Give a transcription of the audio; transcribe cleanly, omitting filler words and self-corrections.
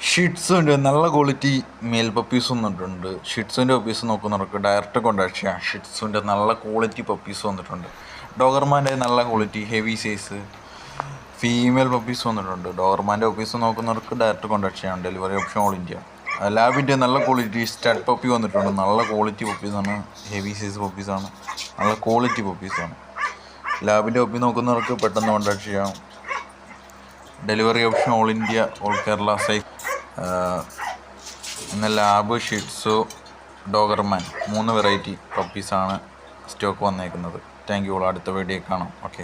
ഷിറ്റ്സുൻ്റെ നല്ല quality male puppies വന്നിട്ടുണ്ട്. ഷിറ്റ്സുൻ്റെ പപ്പീസ് നോക്കുന്നവർക്ക് ഡയറക്റ്റ് കോൺടാക്ട് ചെയ്യാം. ഷിറ്റ്സുൻ്റെ നല്ല ക്വാളിറ്റി പപ്പീസ് വന്നിട്ടുണ്ട്. ഡോഗർമാൻ്റെ നല്ല quality heavy size female puppies വന്നിട്ടുണ്ട്. ഡോഗർമാൻ്റെ പപ്പീസ് നോക്കുന്നവർക്ക് ഡയറക്റ്റ് കോൺടാക്ട് ചെയ്യാം. Delivery option all India. ലാബിൻ്റെ നല്ല ക്വാളിറ്റി സ്റ്റഡ് പപ്പി വന്നിട്ടുണ്ട്. നല്ല ക്വാളിറ്റി പപ്പീസാണ്. ഹെവി സൈസ് പപ്പീസാണ്. നല്ല ക്വാളിറ്റി പപ്പീസാണ്. ലാബിൻ്റെ പപ്പി നോക്കുന്നവർക്ക് പെട്ടെന്ന് കോൺടാക്ട് ചെയ്യാം. Delivery option all India, all Kerala size. ഇന്ന് ലാബ്, ഷിറ്റ്സു, ഡോഗർമാൻ 3 വെറൈറ്റി പപ്പീസാണ് സ്റ്റോക്ക് വന്നേക്കുന്നത്. Thank you. അടുത്ത വീഡിയോ കാണാം. ഓക്കെ.